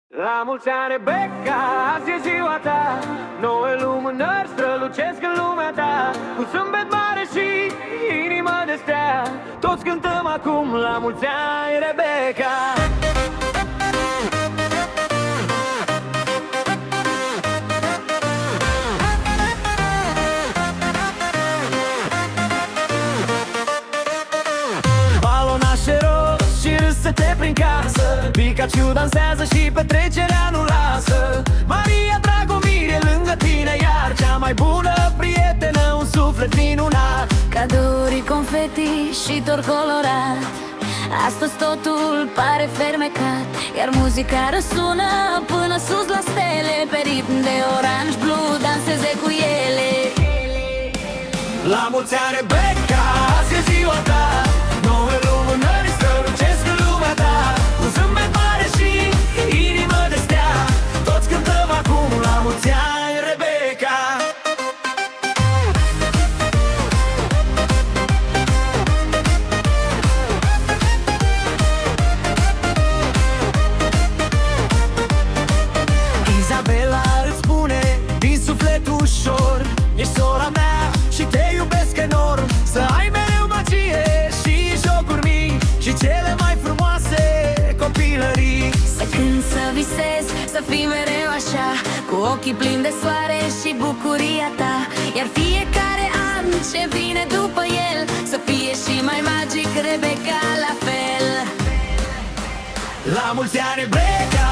La mulți ani, Rebecca, azi e ziua ta. Noue lumânări strălucesc în lumea ta. Cu zâmbet mare și inimă de stea, toți cântăm acum la mulți ani, Rebecca. Balonașe roz și râsete prin casă, Pikachu dansează și petrecerea nu lasă. Maria Dragomir e lângă tine iar, cea mai bună prietenă, un suflet minunat. Cadouri, confeti și tor colorat, astăzi totul pare fermecat, iar muzica răsună până sus la stele. Pe ritm de oranj blu danseze cu ele. La mulți ani, Rebecca, azi e ziua ta. Noue lumânări strălucesc în lumea ta. Un zâmbet mare și inimă de stea, toți cântăm acum la mulți ani, Rebecca. Izabela îți spune din suflet ușor: ești sora mea și te iubesc enorm. Să ai mereu magie și jocuri mici și cele mai frumoase copilării. Să cânt, să visez, să fii mereu așa, cu ochii plini de soare și bucuria ta. Iar fiecare an ce vine după el să fie și mai magic, Rebecca la fel. La mulți ani, Rebecca,